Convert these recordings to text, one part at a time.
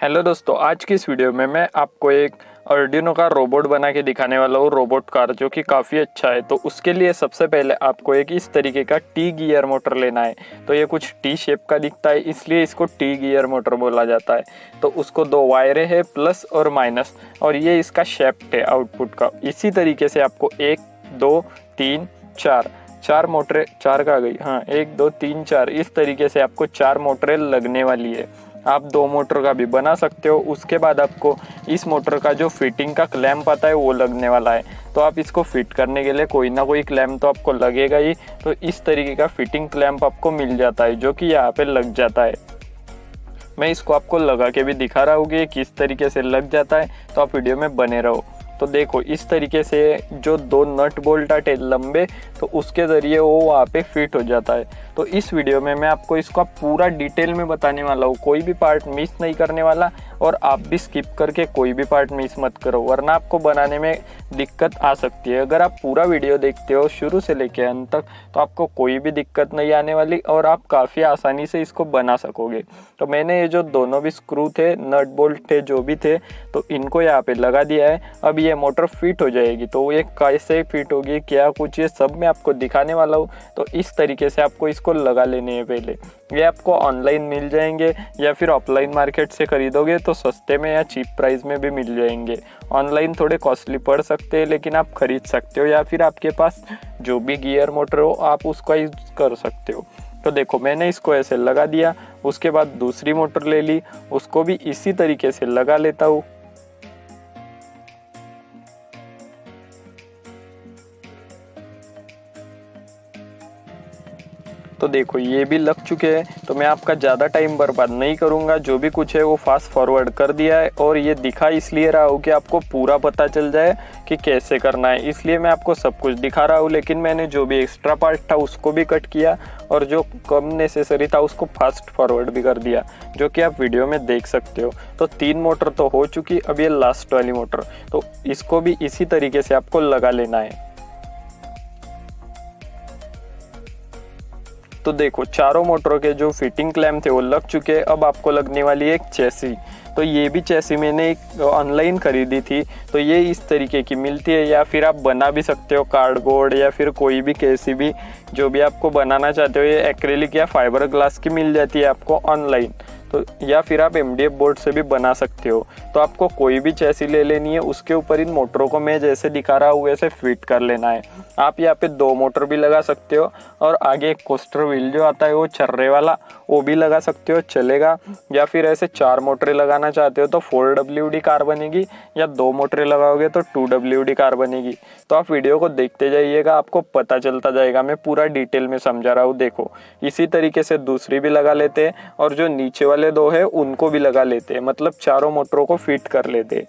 Hello दोस्तों, आज की इस वीडियो में मैं आपको एक आर्डिनो का रोबोट बना के दिखाने वाला हूँ। रोबोट कार जो कि काफ़ी अच्छा है। तो उसके लिए सबसे पहले आपको एक इस तरीके का टी गियर मोटर लेना है। तो ये कुछ टी शेप का दिखता है, इसलिए इसको टी गियर मोटर बोला जाता है। तो उसको दो वायरें हैं, प्लस और माइनस, और ये इसका शेफ्ट है आउटपुट का। इसी तरीके से आपको 1 2 3 4 चार मोटरें, चार का गई, हाँ 1 2 3 4, इस तरीके से आपको 4 मोटरें लगने वाली है। आप 2 मोटर का भी बना सकते हो। उसके बाद आपको इस मोटर का जो फिटिंग का क्लैंप आता है वो लगने वाला है। तो आप इसको फिट करने के लिए कोई ना कोई क्लैंप तो आपको लगेगा ही। तो इस तरीके का फिटिंग क्लैंप आपको मिल जाता है, जो कि यहाँ पे लग जाता है। मैं इसको आपको लगा के भी दिखा रहा हूँ कि किस तरीके से लग जाता है, तो आप वीडियो में बने रहो। तो देखो, इस तरीके से जो 2 नट बोल्ट आते लंबे, तो उसके ज़रिए वो वहाँ पे फिट हो जाता है। तो इस वीडियो में मैं आपको इसका पूरा डिटेल में बताने वाला हूँ, कोई भी पार्ट मिस नहीं करने वाला। और आप भी स्किप करके कोई भी पार्ट मिस मत करो, वरना आपको बनाने में दिक्कत आ सकती है। अगर आप पूरा वीडियो देखते हो शुरू से लेके अंत तक, तो आपको कोई भी दिक्कत नहीं आने वाली और आप काफ़ी आसानी से इसको बना सकोगे। तो मैंने ये जो दोनों भी स्क्रू थे, नट बोल्ट थे, जो भी थे, तो इनको यहाँ पे लगा दिया है। अब ये मोटर फिट हो जाएगी। तो ये कैसे फिट होगी, क्या कुछ, ये सब मैं आपको दिखाने वाला हूँ। तो इस तरीके से आपको इसको लगा लेने हैं पहले। ये आपको ऑनलाइन मिल जाएंगे या फिर ऑफलाइन मार्केट से खरीदोगे तो सस्ते में या चीप प्राइस में भी मिल जाएंगे। ऑनलाइन थोड़े कॉस्टली पड़ सकते हैं, लेकिन आप खरीद सकते हो, या फिर आपके पास जो भी गियर मोटर हो आप उसका यूज कर सकते हो। तो देखो, मैंने इसको ऐसे लगा दिया। उसके बाद दूसरी मोटर ले ली, उसको भी इसी तरीके से लगा लेता हूँ। तो देखो, ये भी लग चुके हैं। तो मैं आपका ज़्यादा टाइम बर्बाद नहीं करूँगा, जो भी कुछ है वो फास्ट फॉरवर्ड कर दिया है। और ये दिखा इसलिए रहा हूँ कि आपको पूरा पता चल जाए कि कैसे करना है, इसलिए मैं आपको सब कुछ दिखा रहा हूँ। लेकिन मैंने जो भी एक्स्ट्रा पार्ट था उसको भी कट किया, और जो कम नेसेसरी था उसको फास्ट फॉरवर्ड भी कर दिया, जो कि आप वीडियो में देख सकते हो। तो 3 मोटर तो हो चुकी, अब ये लास्ट वाली मोटर, तो इसको भी इसी तरीके से आपको लगा लेना है। तो देखो, चारों मोटरों के जो फिटिंग क्लैंप थे वो लग चुके हैं। अब आपको लगने वाली है एक चैसी। तो ये भी चैसी मैंने एक ऑनलाइन खरीदी थी। तो ये इस तरीके की मिलती है, या फिर आप बना भी सकते हो कार्डबोर्ड, या फिर कोई भी कैसी भी जो भी आपको बनाना चाहते हो। ये एक्रेलिक या फाइबर ग्लास की मिल जाती है आपको ऑनलाइन। तो या फिर आप MDF बोर्ड से भी बना सकते हो। तो आपको कोई भी चैसी ले लेनी है, उसके ऊपर इन मोटरों को मैं जैसे दिखा रहा हूँ वैसे फिट कर लेना है। आप यहाँ पे 2 मोटर भी लगा सकते हो, और आगे एक कोस्टर व्हील जो आता है वो छर्रे वाला, वो भी लगा सकते हो, चलेगा। या फिर ऐसे 4 मोटरें लगाना चाहते हो तो 4WD कार बनेगी, या 2 मोटरें लगाओगे तो 2WD कार बनेगी। तो आप वीडियो को देखते जाइएगा, आपको पता चलता जाएगा। मैं पूरा डिटेल में समझा रहा हूँ। देखो, इसी तरीके से दूसरी भी लगा लेते हैं, और जो नीचे वाले 2 है उनको भी लगा लेते हैं, मतलब चारों मोटरों को फिट कर लेते हैं।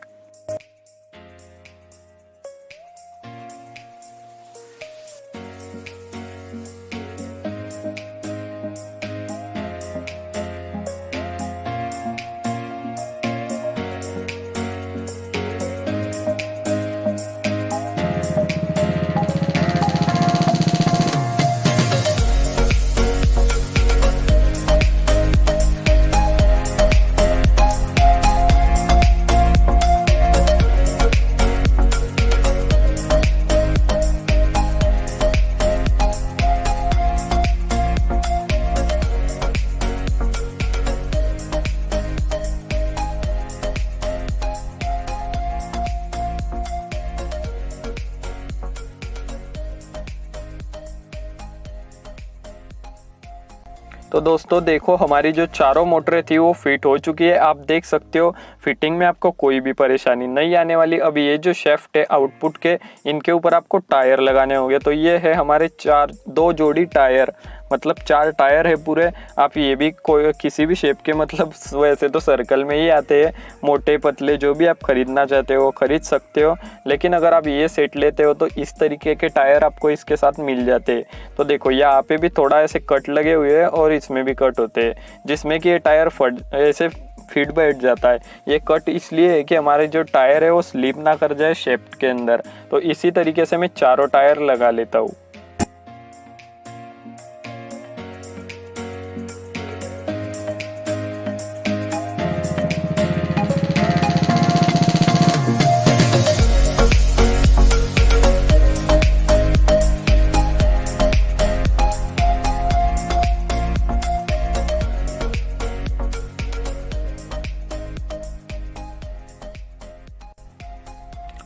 तो दोस्तों देखो, हमारी जो चारों मोटरें थी वो फिट हो चुकी है। आप देख सकते हो फिटिंग में आपको कोई भी परेशानी नहीं आने वाली। अब ये जो शेफ्ट है आउटपुट के, इनके ऊपर आपको टायर लगाने होंगे। तो ये है हमारे 2 जोड़ी टायर, मतलब 4 टायर है पूरे। आप ये भी कोई किसी भी शेप के, मतलब वैसे तो सर्कल में ही आते हैं, मोटे पतले जो भी आप खरीदना चाहते हो खरीद सकते हो। लेकिन अगर आप ये सेट लेते हो तो इस तरीके के टायर आपको इसके साथ मिल जाते हैं। तो देखो, यहाँ पे भी थोड़ा ऐसे कट लगे हुए हैं, और इसमें भी कट होते हैं, जिसमें कि ये टायर फट ऐसे फिट बैठ जाता है। ये कट इसलिए है कि हमारे जो टायर है वो स्लिप ना कर जाए शेफ्ट के अंदर। तो इसी तरीके से मैं चारों टायर लगा लेता हूँ।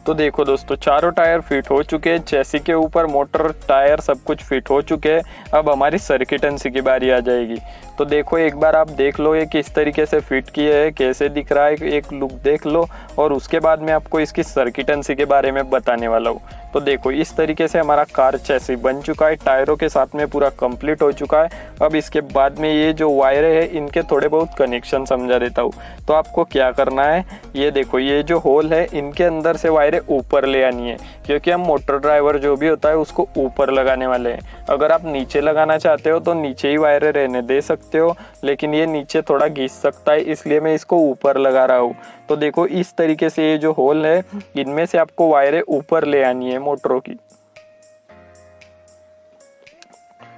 तो देखो दोस्तों, चारों टायर फिट हो चुके हैं, चेसी के ऊपर मोटर टायर सब कुछ फिट हो चुके हैं। अब हमारी सर्किटेंसी की बारी आ जाएगी। तो देखो एक बार आप देख लो ये किस तरीके से फिट किए है, कैसे दिख रहा है, एक लुक देख लो और उसके बाद मैं आपको इसकी सर्किटेंसी के बारे में बताने वाला हूँ। तो देखो इस तरीके से हमारा कार चेसी बन चुका है, टायरों के साथ में पूरा कंप्लीट हो चुका है। अब इसके बाद में ये जो वायर है इनके थोड़े बहुत कनेक्शन समझा देता हूँ। तो आपको क्या करना है, ये देखो ये जो होल है इनके अंदर से वायरें ऊपर ले आनी है, क्योंकि हम मोटर ड्राइवर जो भी होता है उसको ऊपर लगाने वाले हैं। अगर आप नीचे लगाना चाहते हो तो नीचे ही वायरें रहने दे सकते हो, लेकिन ये नीचे थोड़ा घिस सकता है, इसलिए मैं इसको ऊपर लगा रहा हूँ। तो देखो इस तरीके से ये जो होल है इनमें से आपको वायरें ऊपर ले आनी है मोटरों की।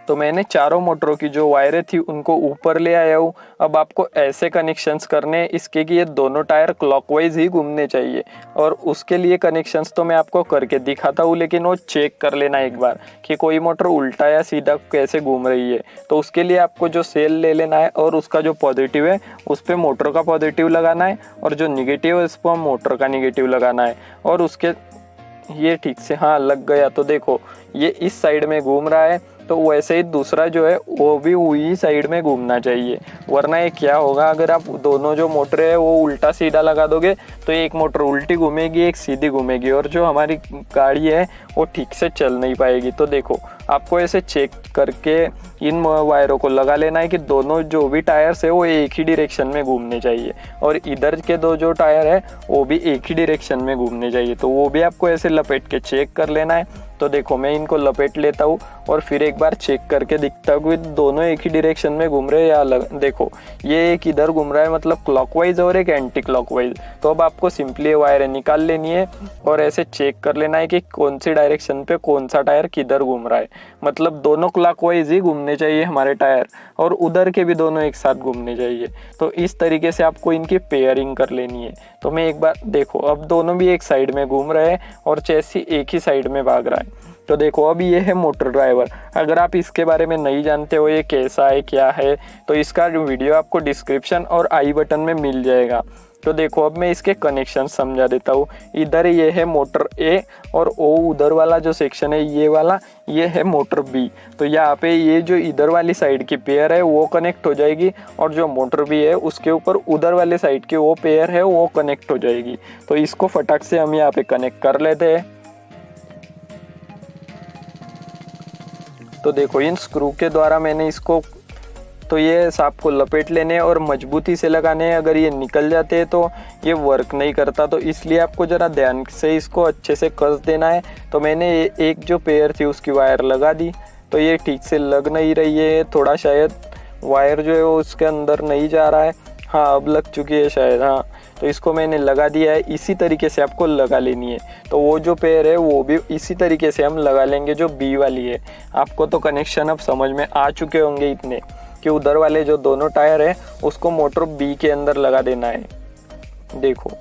तो मैंने चारों मोटरों की जो वायरें थी उनको ऊपर ले आया हूँ। अब आपको ऐसे कनेक्शंस करने इसके कि ये दोनों टायर क्लॉकवाइज ही घूमने चाहिए, और उसके लिए कनेक्शंस तो मैं आपको करके दिखाता हूँ, लेकिन वो चेक कर लेना एक बार कि कोई मोटर उल्टा या सीधा कैसे घूम रही है। तो उसके लिए आपको जो सेल ले लेना है और उसका जो पॉजिटिव है उस पर मोटर का पॉजिटिव लगाना है, और जो निगेटिव है उस पर मोटर का निगेटिव लगाना है। और उसके ये ठीक से हाँ लग गया। तो देखो ये इस साइड में घूम रहा है, तो वैसे ही दूसरा जो है वो भी वही साइड में घूमना चाहिए, वरना ये क्या होगा, अगर आप दोनों जो मोटर है वो उल्टा सीधा लगा दोगे तो एक मोटर उल्टी घूमेगी एक सीधी घूमेगी, और जो हमारी गाड़ी है वो ठीक से चल नहीं पाएगी। तो देखो आपको ऐसे चेक करके इन वायरों को लगा लेना है कि दोनों जो भी टायर्स है वो एक ही डायरेक्शन में घूमने चाहिए, और इधर के दो जो टायर है वो भी एक ही डायरेक्शन में घूमने चाहिए। तो वो भी आपको ऐसे लपेट के चेक कर लेना है। तो देखो मैं इनको लपेट लेता हूँ और फिर एक बार चेक करके दिखता हूँ कि दोनों एक ही डायरेक्शन में घूम रहे हैं या अलग। देखो ये एक इधर घूम रहा है मतलब क्लॉकवाइज और एक एंटी क्लॉकवाइज। तो अब आपको सिंपली वायरें निकाल लेनी है और ऐसे चेक कर लेना है कि कौन सी डायरेक्शन पे कौन सा टायर किधर घूम रहा है। मतलब दोनों क्लॉकवाइज ही घूमने चाहिए हमारे टायर, और उधर के भी दोनों एक साथ घूमने चाहिए। तो इस तरीके से आपको इनकी पेयरिंग कर लेनी है। तो मैं एक बार देखो अब दोनों भी एक साइड में घूम रहे हैं और चेसी एक ही साइड में भाग रहा है। तो देखो अब ये है मोटर ड्राइवर। अगर आप इसके बारे में नहीं जानते हो ये कैसा है क्या है, तो इसका वीडियो आपको डिस्क्रिप्शन और आई बटन में मिल जाएगा। तो देखो अब मैं इसके कनेक्शन समझा देता हूँ। इधर ये है मोटर ए और ओ उधर वाला जो सेक्शन है ये वाला, ये है मोटर बी। तो यहाँ पे ये जो इधर वाली साइड की पेयर है वो कनेक्ट हो जाएगी, और जो मोटर बी है उसके ऊपर उधर वाले साइड की वो पेयर है वो कनेक्ट हो जाएगी। तो इसको फटाक से हम यहाँ पे कनेक्ट कर लेते हैं। तो देखो इन स्क्रू के द्वारा मैंने इसको, तो ये सांप को लपेट लेने और मजबूती से लगाने हैं। अगर ये निकल जाते हैं तो ये वर्क नहीं करता, तो इसलिए आपको ज़रा ध्यान से इसको अच्छे से कस देना है। तो मैंने एक जो पेयर थी उसकी वायर लगा दी, तो ये ठीक से लग नहीं रही है, थोड़ा शायद वायर जो है वो उसके अंदर नहीं जा रहा है। हाँ अब लग चुकी है शायद, हाँ। तो इसको मैंने लगा दिया है, इसी तरीके से आपको लगा लेनी है। तो वो जो पेयर है वो भी इसी तरीके से हम लगा लेंगे जो बी वाली है। आपको तो कनेक्शन अब समझ में आ चुके होंगे इतने कि उधर वाले जो दोनों टायर है उसको मोटर बी के अंदर लगा देना है। देखो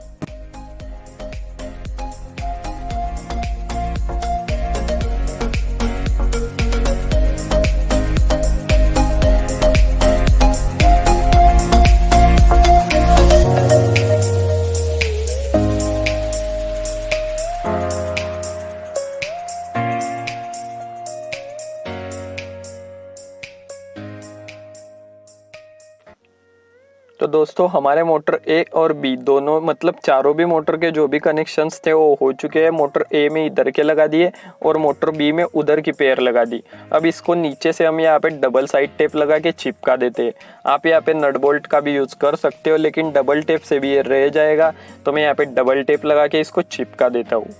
तो दोस्तों हमारे मोटर ए और बी दोनों मतलब चारों भी मोटर के जो भी कनेक्शंस थे वो हो चुके हैं। मोटर ए में इधर के लगा दिए और मोटर बी में उधर की पेयर लगा दी। अब इसको नीचे से हम यहाँ पे डबल साइड टेप लगा के चिपका देते हैं। आप यहाँ पे नट बोल्ट का भी यूज़ कर सकते हो, लेकिन डबल टेप से भी ये रह जाएगा। तो मैं यहाँ पे डबल टेप लगा के इसको चिपका देता हूँ।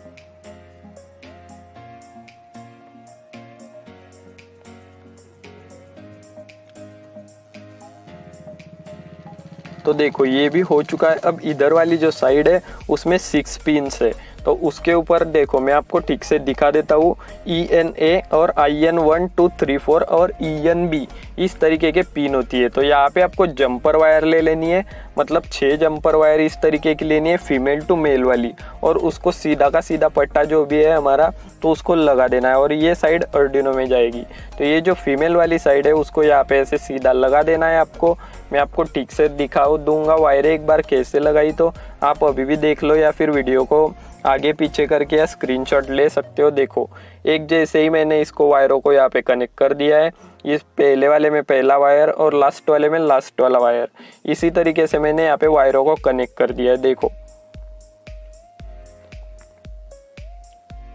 तो देखो ये भी हो चुका है। अब इधर वाली जो साइड है उसमें 6 पिन्स है, तो उसके ऊपर देखो मैं आपको ठीक से दिखा देता हूँ। ENA और IN 1 2 3 4 और ENB इस तरीके के पिन होती है। तो यहाँ पे आपको जंपर वायर ले लेनी है, मतलब 6 जंपर वायर इस तरीके की लेनी है, फीमेल टू मेल वाली, और उसको सीधा का सीधा पट्टा जो भी है हमारा तो उसको लगा देना है, और ये साइड अर्डिनो में जाएगी। तो ये जो फीमेल वाली साइड है उसको यहाँ पे ऐसे सीधा लगा देना है आपको। मैं आपको ठीक से दिखा दूंगा वायर एक बार कैसे लगाई, तो आप अभी भी देख लो या फिर वीडियो को आगे पीछे करके या स्क्रीनशॉट ले सकते हो। देखो एक जैसे ही मैंने इसको वायरों को यहाँ पे कनेक्ट कर दिया है, इस पहले वाले में पहला वायर और लास्ट वाले में लास्ट वाला वायर, इसी तरीके से मैंने यहाँ पे वायरों को कनेक्ट कर दिया है। देखो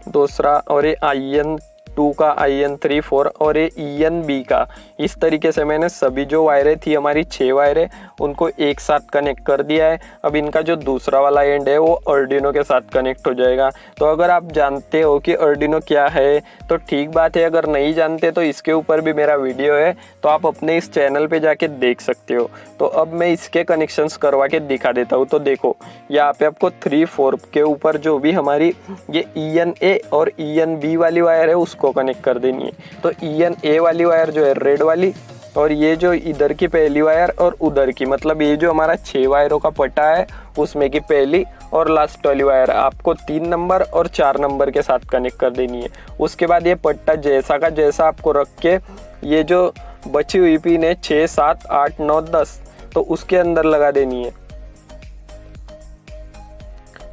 दूसरा, और ये IN2 का, IN3 4 और ये ENB का, इस तरीके से मैंने सभी जो वायरें थी हमारी 6 वायरें उनको एक साथ कनेक्ट कर दिया है। अब इनका जो दूसरा वाला एंड है वो अर्डिनो के साथ कनेक्ट हो जाएगा। तो अगर आप जानते हो कि अर्डिनो क्या है तो ठीक बात है, अगर नहीं जानते तो इसके ऊपर भी मेरा वीडियो है, तो आप अपने इस चैनल पे जाके देख सकते हो। तो अब मैं इसके कनेक्शंस करवा के दिखा देता हूँ। तो देखो यहाँ पे आपको 3-4 के ऊपर जो भी हमारी ये ENA और ENB वाली वायर है उसको कनेक्ट कर देनी है। तो ENA वाली वायर जो है रेड वाली, और ये जो इधर की पहली वायर और उधर की, मतलब ये जो हमारा 6 वायरों का पट्टा है उसमें की पहली और लास्ट वाली वायर आपको 3 नंबर और 4 नंबर के साथ कनेक्ट कर देनी है। उसके बाद ये पट्टा जैसा का जैसा आपको रख के ये जो बची हुई पिन है 6, 7, 8, 9, 10 तो उसके अंदर लगा देनी है।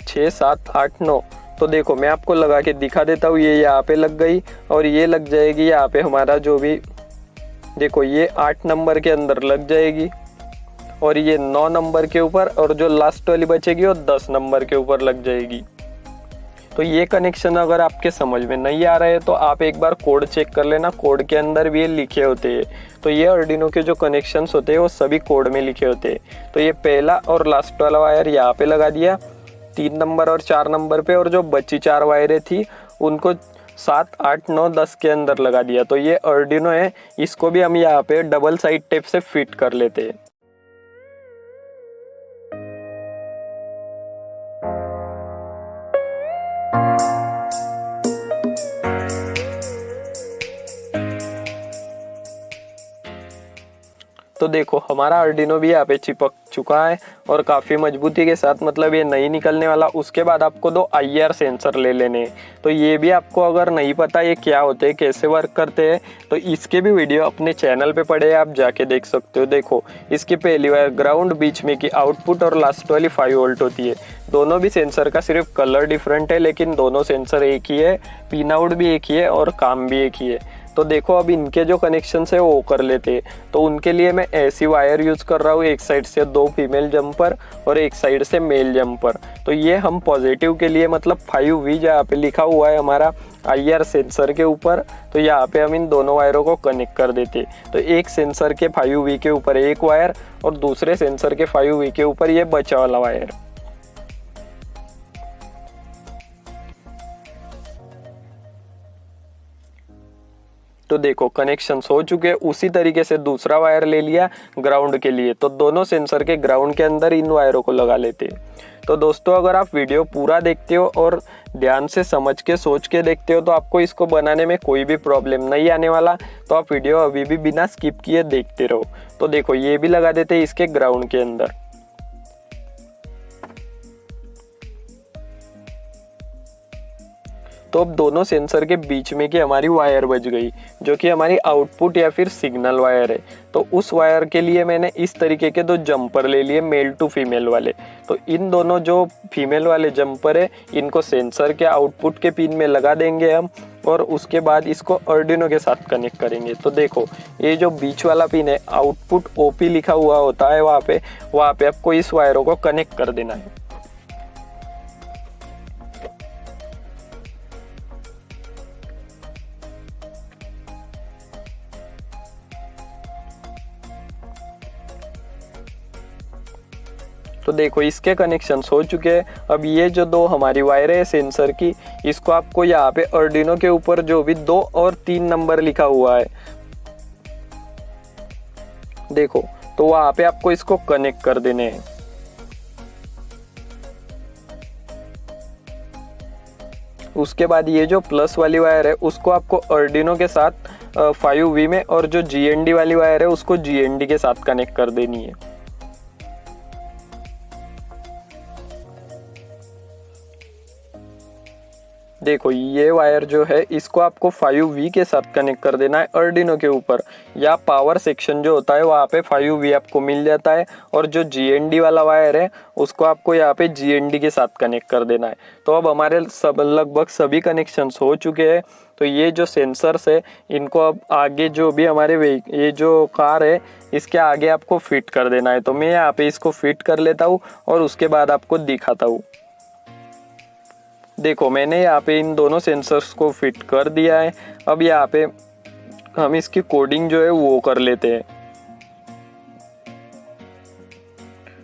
6, 7, 8, 9। तो देखो मैं आपको लगा के दिखा देता हूँ। ये यहाँ पे लग गई और ये लग जाएगी यहाँ पे हमारा जो भी, देखो ये 8 नंबर के अंदर लग जाएगी और ये 9 नंबर के ऊपर, और जो लास्ट वाली बचेगी वो 10 नंबर के ऊपर लग जाएगी। तो ये कनेक्शन अगर आपके समझ में नहीं आ रहा है तो आप एक बार कोड चेक कर लेना, कोड के अंदर भी ये लिखे होते हैं। तो ये अर्डिनो के जो कनेक्शंस होते हैं वो सभी कोड में लिखे होते हैं। तो ये पहला और लास्ट वाला वायर यहाँ पे लगा दिया 3 नंबर और 4 नंबर पे, और जो बची 4 वायरें थी उनको 7, 8, 9, 10 के अंदर लगा दिया। तो ये अर्डिनो है, इसको भी हम यहाँ पे डबल साइड टेप से फिट कर लेते हैं। तो देखो हमारा अर्डिनो भी यहाँ पे चिपक चुका है और काफ़ी मजबूती के साथ, मतलब ये नहीं निकलने वाला। उसके बाद आपको 2 IR सेंसर ले लेने हैं। तो ये भी आपको अगर नहीं पता ये क्या होते हैं, कैसे वर्क करते हैं, तो इसके भी वीडियो अपने चैनल पे पड़े हैं, आप जाके देख सकते हो। देखो इसकी पहली वायर ग्राउंड, बीच में की आउटपुट और लास्ट वाली 5 वोल्ट होती है। दोनों भी सेंसर का सिर्फ कलर डिफरेंट है, लेकिन दोनों सेंसर एक ही है, पिन आउट भी एक ही है और काम भी एक ही है। तो देखो अब इनके जो कनेक्शन है वो कर लेते हैं। तो उनके लिए मैं ऐसी वायर यूज़ कर रहा हूँ, एक साइड से 2 फीमेल जंपर और एक साइड से मेल जंपर। तो ये हम पॉजिटिव के लिए, मतलब 5V जहाँ पे लिखा हुआ है हमारा IR सेंसर के ऊपर, तो यहाँ पे हम इन दोनों वायरों को कनेक्ट कर देते। तो एक सेंसर के 5V के ऊपर एक वायर और दूसरे सेंसर के 5V के ऊपर ये बचा वाला वायर। तो देखो कनेक्शन हो चुके हैं। उसी तरीके से दूसरा वायर ले लिया ग्राउंड के लिए, तो दोनों सेंसर के ग्राउंड के अंदर इन वायरों को लगा लेते हैं। तो दोस्तों अगर आप वीडियो पूरा देखते हो और ध्यान से समझ के सोच के देखते हो तो आपको इसको बनाने में कोई भी प्रॉब्लम नहीं आने वाला। तो आप वीडियो अभी भी बिना स्किप किए देखते रहो। तो देखो ये भी लगा देते हैं इसके ग्राउंड के अंदर। तो अब दोनों सेंसर के बीच में की हमारी वायर बच गई, जो कि हमारी आउटपुट या फिर सिग्नल वायर है। तो उस वायर के लिए मैंने इस तरीके के 2 जंपर ले लिए, मेल टू फीमेल वाले। तो इन दोनों जो फीमेल वाले जंपर है इनको सेंसर के आउटपुट के पिन में लगा देंगे हम, और उसके बाद इसको अर्डिनो के साथ कनेक्ट करेंगे। तो देखो ये जो बीच वाला पिन है, आउटपुट OP लिखा हुआ होता है, वहाँ पे आपको इस वायरों को कनेक्ट कर देना है। तो देखो इसके कनेक्शंस हो चुके हैं। अब ये जो 2 हमारी वायरें है सेंसर की, इसको आपको यहाँ पे अर्डिनो के ऊपर जो भी 2 और 3 नंबर लिखा हुआ है, देखो तो वहाँ पे आपको इसको कनेक्ट कर देने हैं। उसके बाद ये जो प्लस वाली वायर है उसको आपको अर्डिनो के साथ 5V में, और जो GND वाली वायर है उसको GND के साथ कनेक्ट कर देनी है। देखो ये वायर जो है इसको आपको 5V के साथ कनेक्ट कर देना है आर्डिनो के ऊपर, या पावर सेक्शन जो होता है वहाँ पे 5V आपको मिल जाता है, और जो GND वाला वायर है उसको आपको यहाँ पे GND के साथ कनेक्ट कर देना है। तो अब हमारे लगभग सभी कनेक्शंस हो चुके हैं। तो ये जो सेंसर्स है इनको अब आगे जो भी हमारे ये जो कार है इसके आगे आपको फिट कर देना है। तो मैं यहाँ पे इसको फिट कर लेता हूँ और उसके बाद आपको दिखाता हूँ। देखो मैंने यहाँ पे इन दोनों सेंसर्स को फिट कर दिया है। अब यहाँ पे हम इसकी कोडिंग जो है वो कर लेते हैं।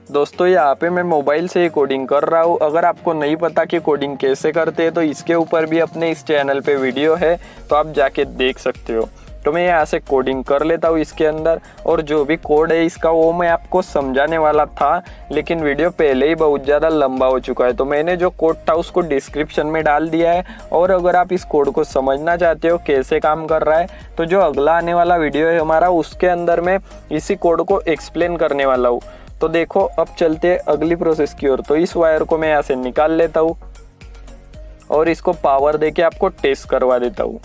दोस्तों यहाँ पे मैं मोबाइल से ही कोडिंग कर रहा हूँ। अगर आपको नहीं पता कि कोडिंग कैसे करते हैं तो इसके ऊपर भी अपने इस चैनल पे वीडियो है, तो आप जाके देख सकते हो। तो मैं यहाँ से कोडिंग कर लेता हूँ इसके अंदर, और जो भी कोड है इसका वो मैं आपको समझाने वाला था, लेकिन वीडियो पहले ही बहुत ज़्यादा लंबा हो चुका है। तो मैंने जो कोड था उसको डिस्क्रिप्शन में डाल दिया है, और अगर आप इस कोड को समझना चाहते हो कैसे काम कर रहा है तो जो अगला आने वाला वीडियो है हमारा उसके अंदर मैं इसी कोड को एक्सप्लेन करने वाला हूँ। तो देखो अब चलते हैं अगली प्रोसेस की ओर। तो इस वायर को मैं यहाँ से निकाल लेता हूँ और इसको पावर देके आपको टेस्ट करवा देता हूँ।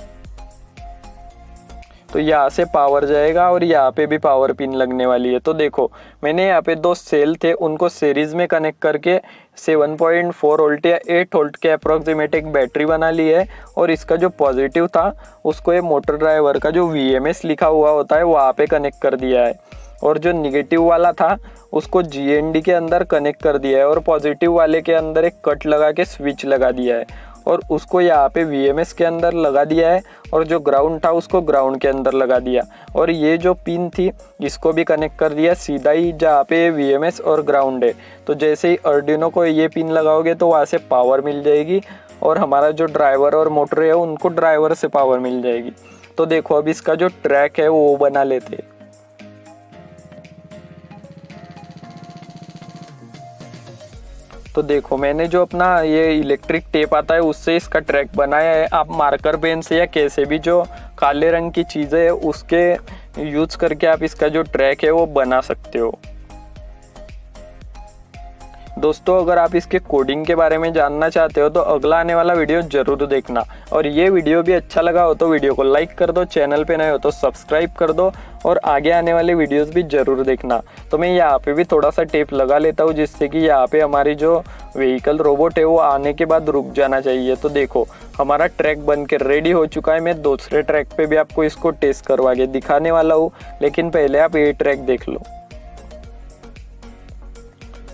तो यहाँ से पावर जाएगा और यहाँ पे भी पावर पिन लगने वाली है। तो देखो मैंने यहाँ पे 2 सेल थे उनको सीरीज में कनेक्ट करके 7.4 वोल्ट या 8 वोल्ट के अप्रोक्सीमेट एक बैटरी बना ली है, और इसका जो पॉजिटिव था उसको ये मोटर ड्राइवर का जो VMS लिखा हुआ होता है वहाँ पे कनेक्ट कर दिया है, और जो निगेटिव वाला था उसको GND के अंदर कनेक्ट कर दिया है, और पॉजिटिव वाले के अंदर एक कट लगा के स्विच लगा दिया है, और उसको यहाँ पे VMS के अंदर लगा दिया है, और जो ग्राउंड था उसको ग्राउंड के अंदर लगा दिया, और ये जो पिन थी इसको भी कनेक्ट कर दिया सीधा ही जहाँ पे VMS और ग्राउंड है। तो जैसे ही आर्डिनो को ये पिन लगाओगे तो वहाँ से पावर मिल जाएगी, और हमारा जो ड्राइवर और मोटर है उनको ड्राइवर से पावर मिल जाएगी। तो देखो अब इसका जो ट्रैक है वो बना लेते हैं। तो देखो मैंने जो अपना ये इलेक्ट्रिक टेप आता है उससे इसका ट्रैक बनाया है। आप मार्कर पेन से या कैसे भी जो काले रंग की चीज़ें है उसके यूज करके आप इसका जो ट्रैक है वो बना सकते हो। दोस्तों अगर आप इसके कोडिंग के बारे में जानना चाहते हो तो अगला आने वाला वीडियो जरूर देखना, और ये वीडियो भी अच्छा लगा हो तो वीडियो को लाइक कर दो, चैनल पे नए हो तो सब्सक्राइब कर दो, और आगे आने वाले वीडियोस भी जरूर देखना। तो मैं यहाँ पे भी थोड़ा सा टेप लगा लेता हूँ जिससे कि यहाँ पे हमारी जो व्हीकल रोबोट है वो आने के बाद रुक जाना चाहिए। तो देखो हमारा ट्रैक बन के रेडी हो चुका है। मैं दूसरे ट्रैक पे भी आपको इसको टेस्ट करवा के दिखाने वाला हूँ, लेकिन पहले आप ये ट्रैक देख लो।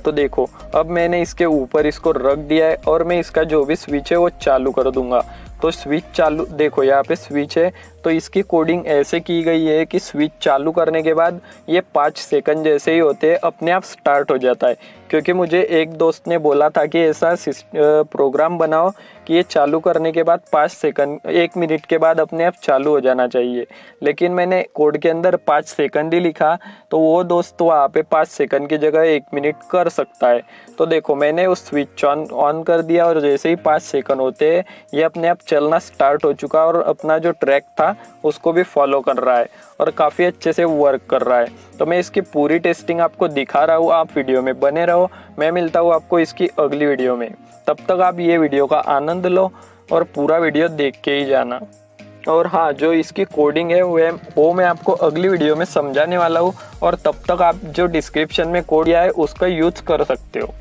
तो देखो अब मैंने इसके ऊपर इसको रख दिया है, और मैं इसका जो भी स्विच है वो चालू कर दूंगा। तो स्विच चालू, देखो यहाँ पे स्विच है, तो इसकी कोडिंग ऐसे की गई है कि स्विच चालू करने के बाद ये 5 सेकंड जैसे ही होते हैं अपने आप स्टार्ट हो जाता है। क्योंकि मुझे एक दोस्त ने बोला था कि ऐसा प्रोग्राम बनाओ कि ये चालू करने के बाद 5 सेकंड 1 मिनट के बाद अपने आप चालू हो जाना चाहिए, लेकिन मैंने कोड के अंदर 5 सेकंड ही लिखा, तो वो दोस्त वहाँ पे 5 सेकंड की जगह 1 मिनट कर सकता है। तो देखो मैंने उस स्विच ऑन कर दिया, और जैसे ही 5 सेकंड होते हैं ये अपने आप चलना स्टार्ट हो चुका, और अपना जो ट्रैक था उसको भी फॉलो कर रहा है और काफ़ी अच्छे से वर्क कर रहा है। तो मैं इसकी पूरी टेस्टिंग आपको दिखा रहा हूँ, आप वीडियो में बने रहो। मैं मिलता हूँ आपको इसकी अगली वीडियो में, तब तक आप ये वीडियो का आनंद लो और पूरा वीडियो देख के ही जाना। और हाँ, जो इसकी कोडिंग है वो मैं आपको अगली वीडियो में समझाने वाला हूँ, और तब तक आप जो डिस्क्रिप्शन में कोड दिया है उसका यूज कर सकते हो।